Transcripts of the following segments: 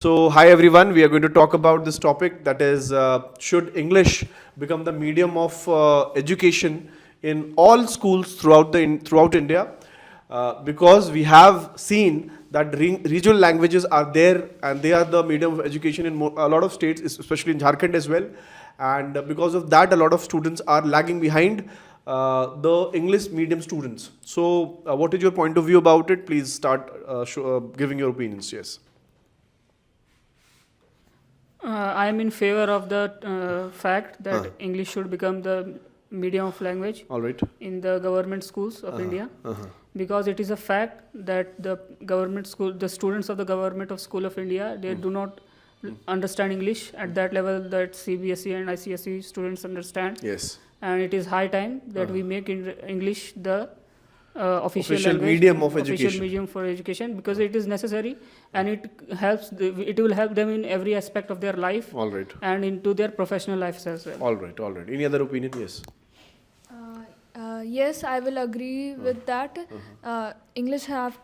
So, hi everyone, we are going to talk about this topic, that is, should English become the medium of education in all schools throughout India? Because we have seen that regional languages are there and they are the medium of education in a lot of states, especially in Jharkhand as well. And because of that, a lot of students are lagging behind the English medium students. So, what is your point of view about it? Please start giving your opinions. Yes. I am in favor of the fact that English should become the medium of language All right. in the government schools of India, because it is a fact that the students of the government of school of India, they do not understand English at that level that CBSE and ICSE students understand. Yes. And it is high time that we make English the official language, medium of official education. medium for education, because it is necessary and it will help them in every aspect of their life All right. and into their professional lives as well. All right. All right. Any other opinion? Yes. Yes, I will agree with that. English has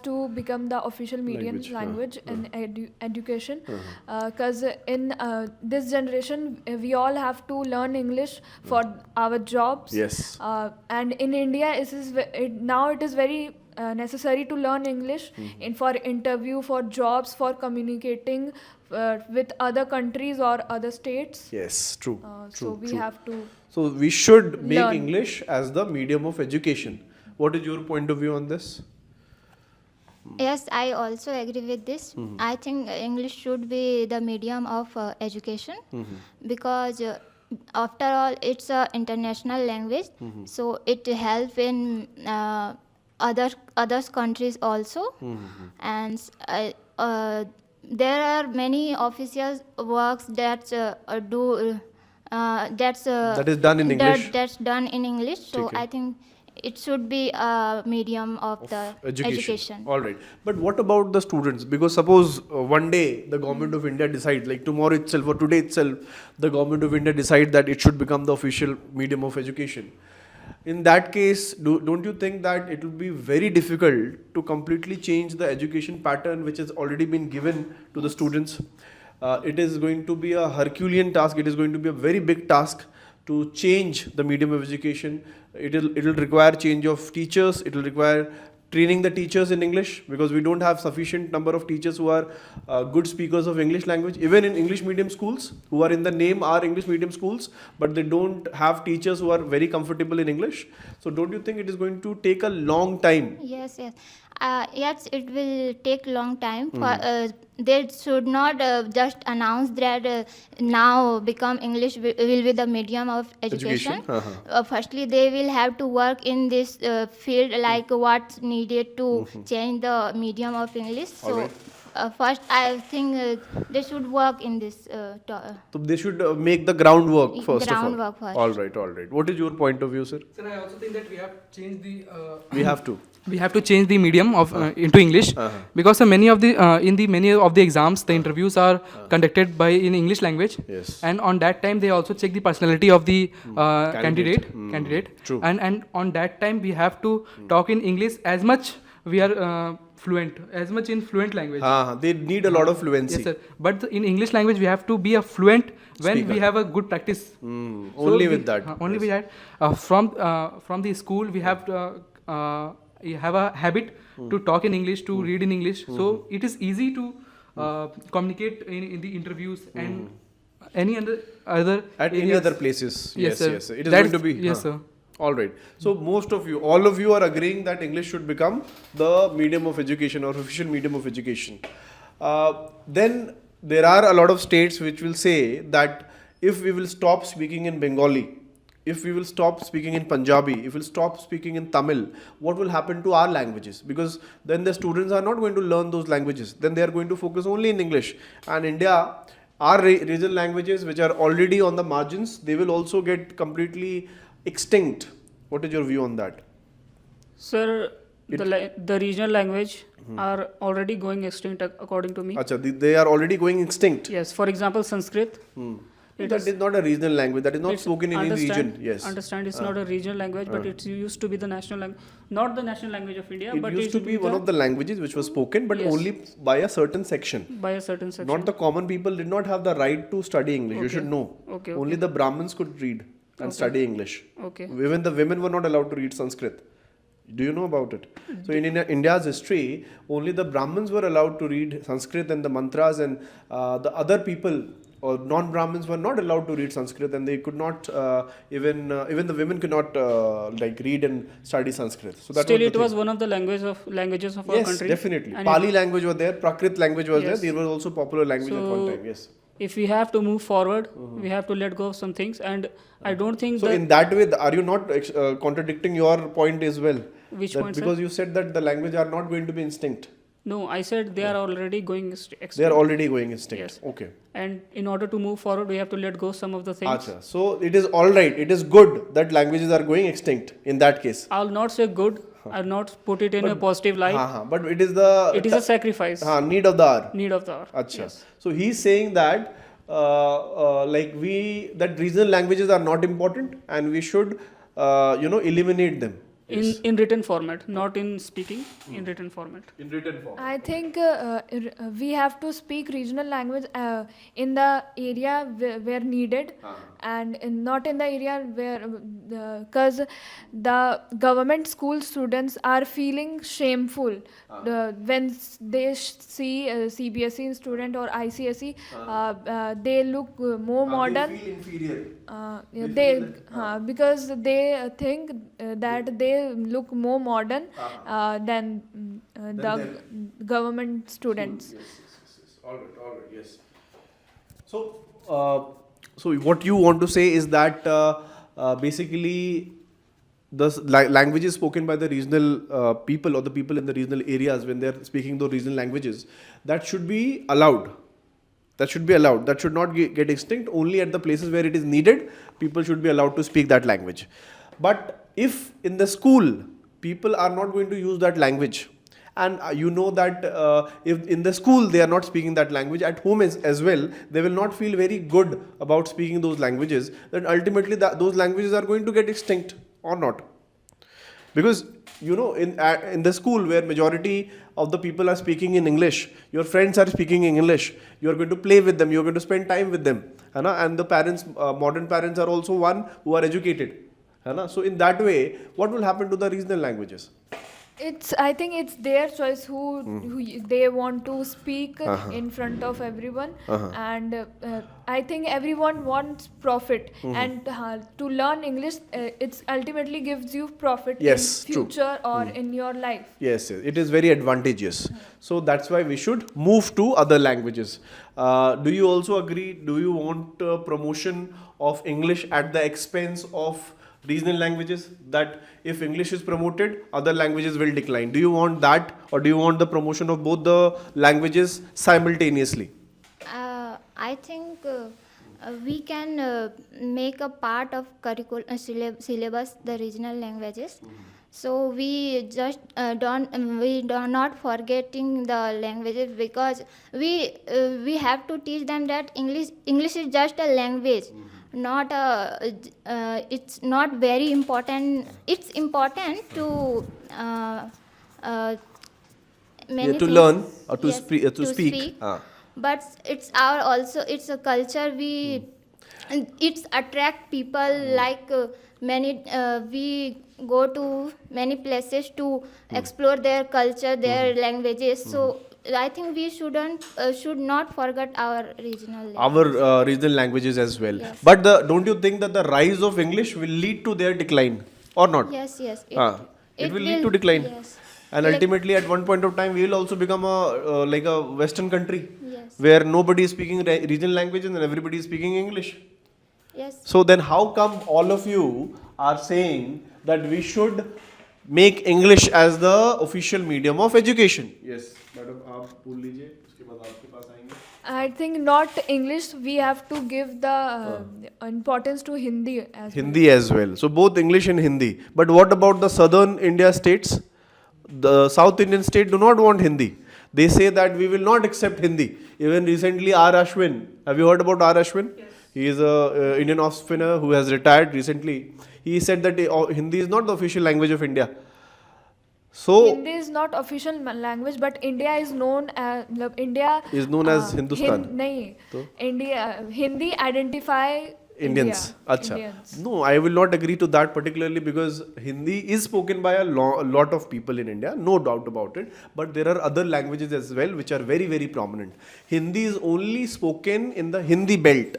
to become the official medium language in education, because in this generation we all have to learn English for our jobs. Yes. And in India, now it is very necessary to learn English for interview, for jobs, for communicating with other countries or other states. Yes. True. So we have to. So we should make learn. English as the medium of education. What is your point of view on this? Yes, I also agree with this. I think English should be the medium of education because after all it's an international language, so it helps in other countries also. And there are many official works that That is done in English. That's done in English. So Okay. I think it should be a medium of the education. All right. But what about the students? Because suppose one day the government of India decides, like tomorrow itself or today itself, the government of India decide that it should become the official medium of education. In that case, don't you think that it will be very difficult to completely change the education pattern which has already been given to the students? It is going to be a Herculean task. It is going to be a very big task to change the medium of education. It will require change of teachers. It will require training the teachers in English, because we don't have sufficient number of teachers who are good speakers of English language. Even in English medium schools, who are in the name are English medium schools, but they don't have teachers who are very comfortable in English. So don't you think it is going to take a long time? Yes. Yes, it will take long time. They should not just announce that now become English will be the medium of education. Firstly, they will have to work in this field, like what's needed to change the medium of English. So first, I think they should work in this. So they should make the groundwork first Groundwork of all. first. All right, all right. What is your point of view, sir? Sir, I also think that we have changed the. We have to. We have to change the medium of into English because many of the many of the exams, the interviews are conducted in English language. Yes. And on that time they also check the personality of the candidate. True. And on that time we have to talk in English as much we are fluent, as much in fluent language. They need a lot of fluency. Yes, sir. But in English language we have to be a fluent when Speaker. we have a good practice. Only with that. Only Yes. with that. From the school we have you have a habit to talk in English, to read in English. So it is easy to communicate in the interviews and any other At any areas. other places. Yes, sir. Yes. It is That's- going to be. yes, sir. All right. So all of you are agreeing that English should become the medium of education or official medium of education. Then there are a lot of states which will say that if we will stop speaking in Bengali, if we will stop speaking in Punjabi, if we will stop speaking in Tamil, what will happen to our languages? Because then the students are not going to learn those languages. Then they are going to focus only in English. And India, our regional languages which are already on the margins, they will also get completely extinct. What is your view on that? Sir, the regional language are already going extinct according to me. Acha, they are already going extinct. Yes, for example, Sanskrit. It That is not a regional language. That is not it's spoken in any region. Yes. Understand, it's not a regional language, but it used to be the national language, not the national language of India, It but used to be one of the languages which was spoken, but Yes. only by a certain section. by a certain section. Not the common people did not have the right to study English. You Okay. should know. Okay, Only the Brahmins could read and study English. Okay. Even the women were not allowed to read Sanskrit. Do you know about it? So in India's history, only the Brahmins were allowed to read Sanskrit and the mantras, and the other people or non-Brahmins were not allowed to read Sanskrit, and they could not even the women could not like read and study Sanskrit. So that Still, was it the was thing. one of the languages of our Yes, country. definitely. And Pali language was there, Prakrit language was Yes. there. There was also popular language at one So, time. Yes. if we have to move forward, we have to let go of some things, and I don't think So that in that way, are you not contradicting your point as well? which That point, sir? because you said that the language are not going to be extinct. No, I said they are already going extinct. They are already going extinct. Yes. Okay. And in order to move forward, we have to let go some of the things. Acha. So it is all right. It is good that languages are going extinct in that case. I'll not say good. I'll not put it in a positive light. But it is the It is a sacrifice. need of the hour. Need of the hour. Acha. Yes. So he's saying that that regional languages are not important and we should eliminate them. In written format, not in speaking, in written format. In written form. I think we have to speak regional language in the area where needed, and not in the area where, because the government school students are feeling shameful when they see CBSE student or ICSE. They look more modern. They feel inferior. Because they think that they look more modern than the government students. Yes. All right, yes. So, so what you want to say is that basically the languages spoken by the regional people or the people in the regional areas when they are speaking those regional languages, that should be allowed. That should be allowed. That should not get extinct. Only at the places where it is needed, people should be allowed to speak that language. But if in the school, people are not going to use that language, and you know that if in the school they are not speaking that language, at home as well, they will not feel very good about speaking those languages, then ultimately those languages are going to get extinct or not. Because in the school where majority of the people are speaking in English, your friends are speaking in English, you are going to play with them, you are going to spend time with them, and the parents, modern parents are also one who are educated. So in that way, what will happen to the regional languages? I think it's their choice who they want to speak in front of everyone, and I think everyone wants profit, and to learn English, it's ultimately gives you profit Yes, in true. future or in your life. Yes, it is very advantageous. So that's why we should move to other languages. Do you also agree? Do you want promotion of English at the expense of regional languages? That if English is promoted, other languages will decline. Do you want that, or do you want the promotion of both the languages simultaneously? I think we can make a part of curriculum syllabus the regional languages. So we just we do not forgetting the languages, because we have to teach them that English is just a language, not it's not very important. It's important to many To things. learn or to Yes, speak. But it's it's a culture and it's attract people, like many we go to many places to explore their culture, their languages. So I think we should not forget our regional language. Our regional languages as well. Yes. But don't you think that the rise of English will lead to their decline or not? Yes, It will lead to decline. Yes. And ultimately, at one point of time, we will also become like a Western country Yes. where nobody is speaking regional languages and everybody is speaking English. Yes. So then, how come all of you are saying that we should make English as the official medium of education? Yes, madam, आप बोल लीजिए. उसके बाद आपके पास आएंगे. I think not English. We have to give the importance to Hindi as Hindi as well. So both English and Hindi. But what about the southern India states? The South Indian state do not want Hindi. They say that we will not accept Hindi. Even recently, R. Ashwin. Have you heard about R. Ashwin? Yes. He is a Indian off spinner who has retired recently. He said that Hindi is not the official language of India. So Hindi is not official language, but India is known as India is known as Hindustan. नहीं, तो? India Hindi identify Indians. India, Acha. Indians. No, I will not agree to that particularly because Hindi is spoken by a lot of people in India, no doubt about it. But there are other languages as well which are very, very prominent. Hindi is only spoken in the Hindi belt.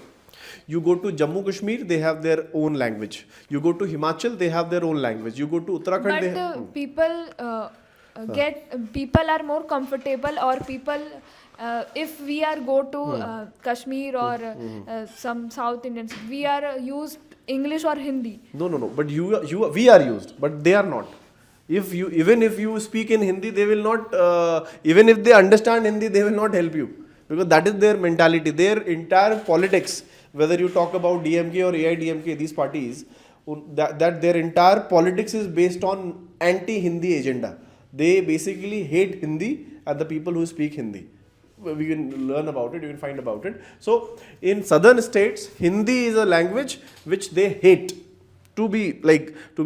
You go to Jammu Kashmir, they have their own language. You go to Himachal, they have their own language. You go to Uttarakhand, they have. But people are more comfortable, or people if we are go to Kashmir or some South Indians, we are used English or Hindi. No. But we are used, but they are not. Even if you speak in Hindi, they will not. Even if they understand Hindi, they will not help you because that is their mentality. Their entire politics, whether you talk about DMK or AIDMK, these parties, that their entire politics is based on anti-Hindi agenda. They basically hate Hindi and the people who speak Hindi. We can learn about it, you can find about it. So, in southern states, Hindi is a language which they hate. To be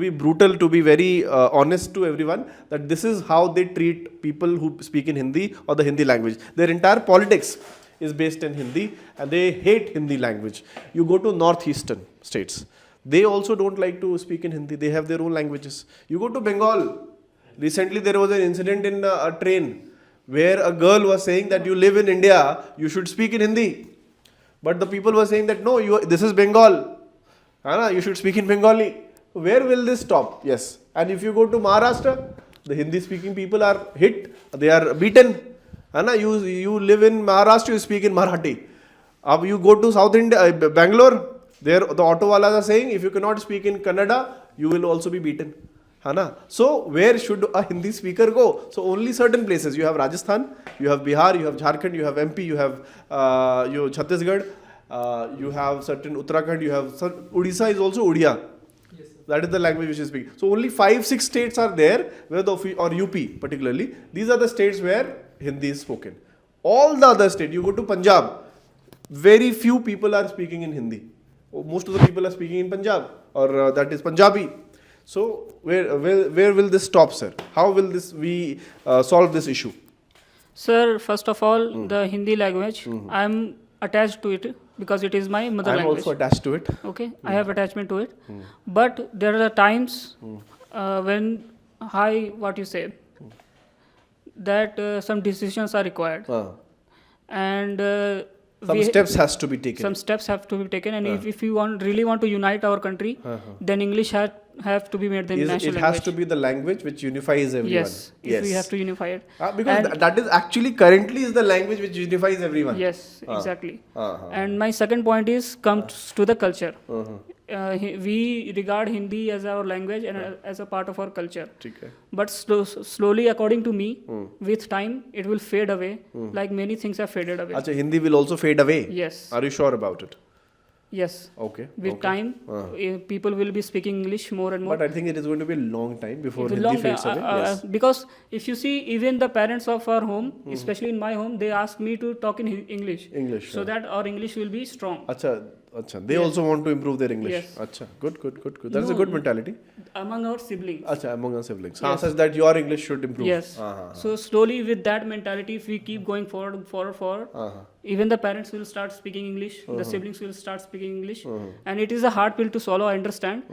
brutal, to be very honest to everyone, that this is how they treat people who speak in Hindi or the Hindi language. Their entire politics is based in Hindi and they hate Hindi language. You go to northeastern states, they also don't like to speak in Hindi, they have their own languages. You go to Bengal, recently there was an incident in a train where a girl was saying that you live in India, you should speak in Hindi. But the people were saying that no, this is Bengal, you should speak in Bengali. Where will this stop? Yes. And if you go to Maharashtra, the Hindi speaking people are hit, they are beaten. You live in Maharashtra, you speak in Marathi. You go to South India, Bangalore, there the auto walas are saying if you cannot speak in Kannada, you will also be beaten. So where should a Hindi speaker go? So only certain places. You have Rajasthan, you have Bihar, you have Jharkhand, you have MP, you have Chhattisgarh, you have certain Uttarakhand, you have Odisha is also Odia. Yes, sir. That is the language which is speaking. So only 5-6 states are there where or UP particularly. These are the states where Hindi is spoken. All the other states, you go to Punjab, very few people are speaking in Hindi. Most of the people are speaking in Punjab or that is Punjabi. So where will this stop, sir? How will we solve this issue? Sir, first of all, the Hindi language, I am attached to it because it is my mother I am language. also attached to it. Okay, I have attachment to it. But there are the times when that some decisions are required. And Some steps has to be taken. Some steps have to be taken, and if you really want to unite our country, then English have to be made the national language. It has to be the language which unifies everyone. Yes, if we have to unify it. Because that is actually currently is the language which unifies everyone. Yes, exactly. And my second point is comes to the culture. We regard Hindi as our language and as a part of our culture. But slowly, according to me, with time, it will fade away, like many things have faded away. Achha, Hindi will also fade away? Yes. Are you sure about it? Yes. Okay. With time, people will be speaking English more and more. But I think it is going to be a long time before It's a Hindi long fades time, away. Yes. Because if you see, even the parents of our home, especially in my home, they ask me to talk in English. So that our English will be strong. Achha. They also want to improve their English. Yes. Achha. Good. That's a good mentality. Among our siblings. Achha, among our siblings. Yes. Such that your English should improve. Yes. So slowly with that mentality, if we keep going forward, even the parents will start speaking English, the siblings will start speaking English, and it is a hard pill to swallow, I understand,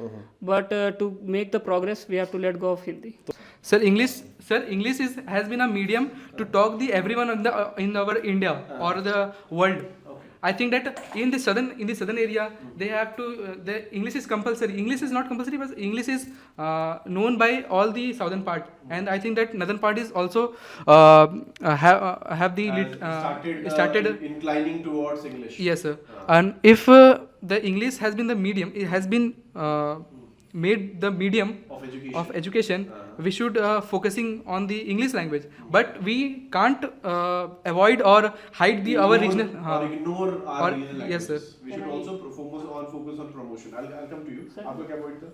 but to make the progress, we have to let go of Hindi. Sir, English has been a medium to talk the everyone in our India or the world. I think that in the southern area, they have to. The English is compulsory. English is not compulsory, but English is known by all the southern part, and I think that northern part is also have the started inclining towards English. Yes, sir. And if the English has been the medium, it has been made the medium of education, we should focusing on the English language, but we can't avoid or hide our regional or ignore our regional languages. Yes, sir. We should also focus on promotion. I'll come to you. आपका क्या point था?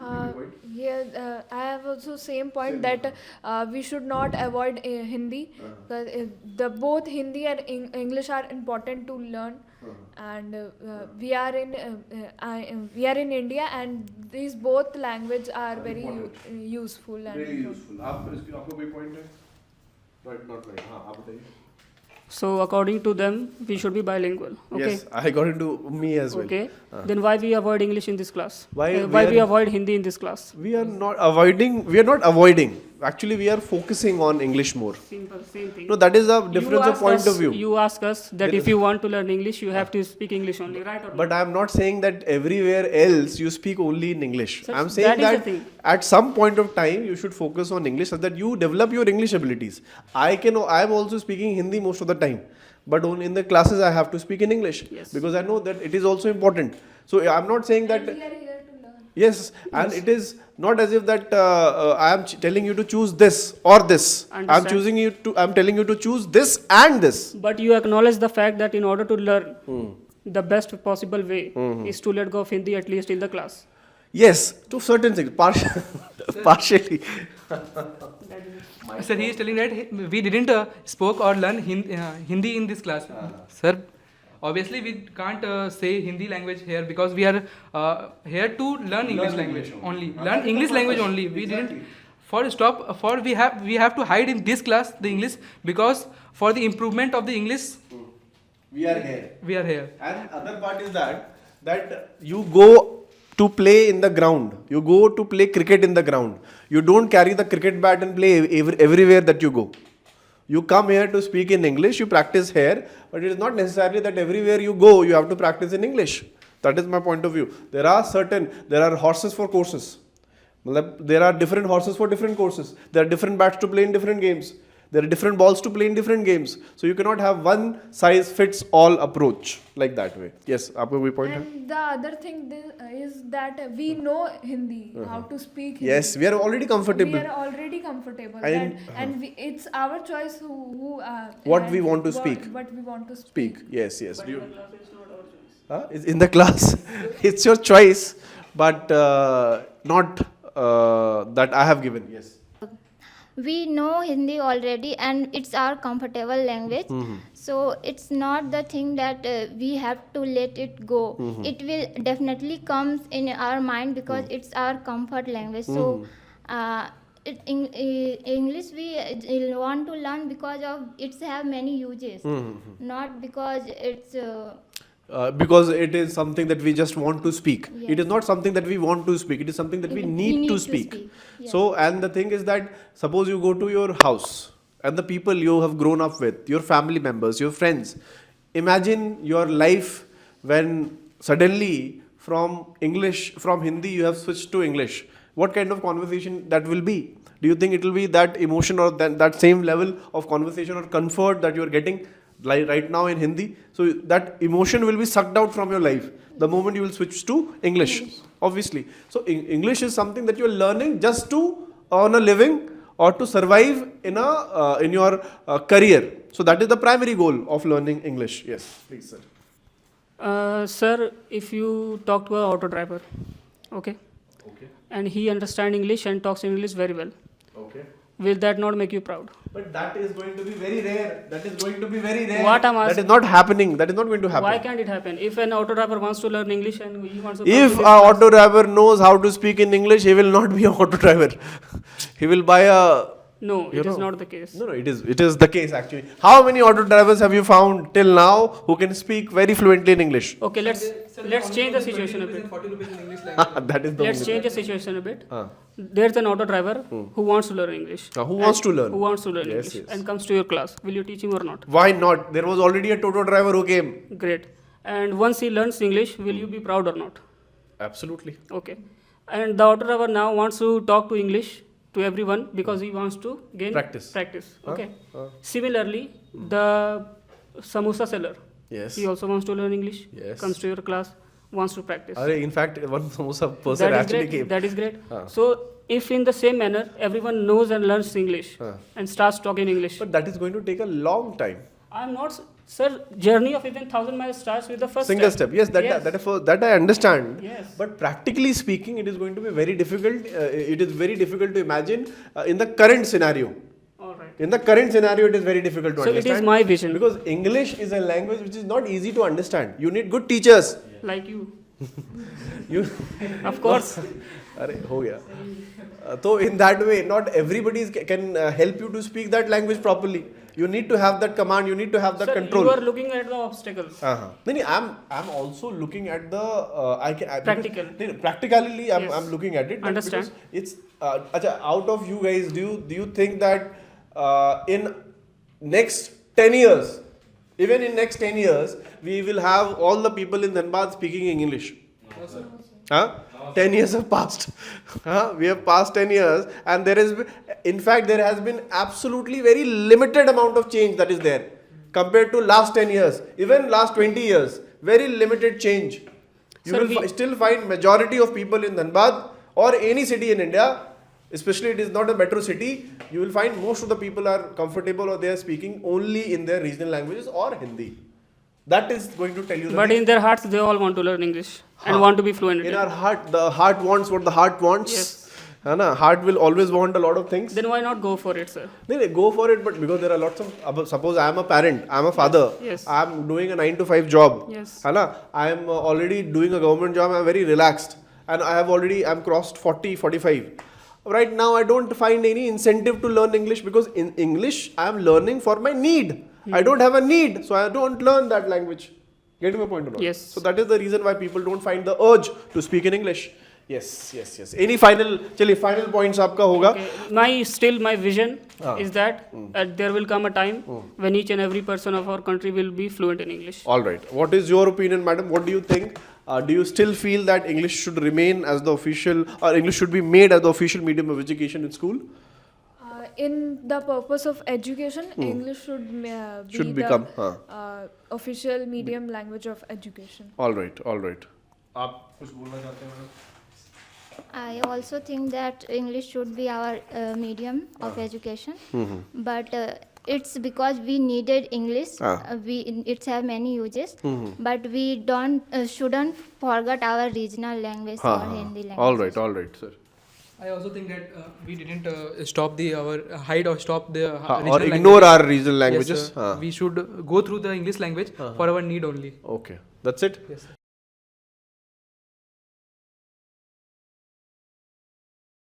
I have also same point that we should not avoid Hindi, because the both Hindi and English are important to learn, and we are in India, and these both language are very useful and Really useful. आपको कोई point है? Right, not right. हाँ, आप बताइए. So according to them, we should be bilingual. Okay. Yes, I got into me as well. Okay. Then why we avoid English in this class? Why we avoid Hindi in this class? We are not avoiding. Actually, we are focusing on English more. Simple, same thing. No, that is a difference of point of view. You ask us that if you want to learn English, you have to speak English only, right? Or But I am not saying that everywhere else you speak only in English. Sir, I am saying that is the that thing. at some point of time you should focus on English so that you develop your English abilities. I am also speaking Hindi most of the time, but in the classes I have to speak in English Yes. because I know that it is also important. So I am not saying that. we are here to learn. Yes, and it is not as if that I am telling you to choose this or this. Understand. I am telling you to choose this and this. But you acknowledge the fact that in order to learn, the best possible way is to let go of Hindi at least in the class. Yes, to certain things, partially. Sir, he is telling that we didn't spoke or learn Hindi in this class. Sir, obviously we can't say Hindi language here because we are here to learn English language only. Learn English language only. We didn't we have to hide in this class the English because for the improvement of the English We are here. we are here. And other part is that you go to play in the ground. You go to play cricket in the ground. You don't carry the cricket bat and play everywhere that you go. You come here to speak in English, you practice here, but it is not necessarily that everywhere you go, you have to practice in English. That is my point of view. There are horses for courses. There are different horses for different courses. There are different bats to play in different games. There are different balls to play in different games. So you cannot have one size fits all approach like that way. Yes, आपको कोई point है? And the other thing is that we know Hindi, how to speak Hindi. Yes, we are already comfortable. We are already comfortable, And- it's our choice What we want to speak. What we want to Speak. Yes. But You, in the class, it's not our choice. it's in the class. It's your choice, but not that I have given. Yes. We know Hindi already and it's our comfortable language. So it's not the thing that we have to let it go. It will definitely comes in our mind because it's our comfort language. So English we want to learn because of it's have many uses, not because it's Because it is something that we just want to speak. Yes. It is not something that we want to speak. It is something that we need to speak. Yes. So, and the thing is that suppose you go to your house and the people you have grown up with, your family members, your friends, imagine your life when suddenly from Hindi you have switched to English. What kind of conversation that will be? Do you think it will be that emotion or that same level of conversation or comfort that you are getting like right now in Hindi? So that emotion will be sucked out from your life the moment you will switch to English. Obviously. So English is something that you are learning just to earn a living or to survive in your career. So that is the primary goal of learning English. Yes, please, sir. Sir, if you talk to an auto driver, okay, and he understands English and talks English very well, Okay. will that not make you proud? But that is going to be very rare. That is going to be very rare. What I'm That asking- is not happening. That is not going to happen. Why can't it happen? If an auto driver wants to learn English and he wants to If talk to a this auto driver knows how to speak in English, he will not be an auto driver. He will buy a. no, you it is know. not the case. No, it is the case actually. How many auto drivers have you found till now who can speak very fluently in English? Okay, let's change the situation a bit. 40 rupees in English language. That is the Let's only change the situation a bit. Ah. There's an auto driver who wants to learn English. Who wants to learn? Who wants to learn Yes, English yes. and comes to your class. Will you teach him or not? Why not? There was already a Toto driver who came. Great. And once he learns English, will you be proud or not? Absolutely. Okay. And the auto driver now wants to talk to English to everyone because he wants to gain Practice. Okay. Similarly, the samosa seller, Yes. he also wants to learn English. Yes. Comes to your class, wants to practice. In fact, one samosa person That is actually great. came. That is great. Ah. So, if in the same manner everyone knows and learns English Ah. and starts talking English, But that is going to take a long time. I'm not, sir. Journey of even 1,000 miles starts with the first Single step. Yes, that I understand. Yes. But practically speaking, it is going to be very difficult. It is very difficult to imagine in the current scenario. All right. In the current scenario, it is very difficult to So understand. it is my vision. Because English is a language which is not easy to understand. You need good teachers. Like you. You. Of course. अरे हो गया. So in that way, not everybody can help you to speak that language properly. You need to have that command. You need to have that Sir, control. you are looking at the obstacles. No, I'm also looking at the Practical. Practically, I'm Yes. looking at it. but Understand. because it's acha, out of you guys. Do you think that in next 10 years, even in next 10 years, we will have all the people in Dhanbad speaking English? No, sir. Huh? 10 years have passed. We have passed 10 years, and in fact, there has been absolutely very limited amount of change that is there compared to last 10 years, even last 20 years. Very limited change. You Sir, will still find majority of people in Dhanbad or any city in India, especially it is not a metro city. You will find most of the people are comfortable or they are speaking only in their regional languages or Hindi. That is going to tell you. But in their hearts, they all want to learn English and want to be fluent in In it. our heart, the heart wants what the heart wants. Yes. है ना, heart will always want a lot of things. Then why not go for it, sir? नहीं, go for it, but because there are lots of, suppose I am a parent, I am a father, Yes. I am doing a 9 to 5 job, Yes. है ना, I am already doing a government job, I am very relaxed, and I am crossed 40, 45. Right now, I don't find any incentive to learn English because in English, I am learning for my need. I don't have a need, so I don't learn that language. Getting my point or not? Yes. So that is the reason why people don't find the urge to speak in English. Yes. Any final points आपका होगा? Okay. My vision is that there will come a time when each and every person of our country will be fluent in English. All right. What is your opinion, madam? What do you think? Do you still feel that English should remain as the official, or English should be made as the official medium of education in school? In the purpose of education, English should become, the official medium language of education. All right. आप कुछ बोलना चाहते हैं madam? I also think that English should be our medium of education, but it's because we needed English. It's have many uses, but we shouldn't forget our regional language or Hindi language. All right, sir. I also think that we didn't stop hide or stop the or ignore language. our regional languages. Yes, we should go through the English language for our need only. Okay, that's it. Yes.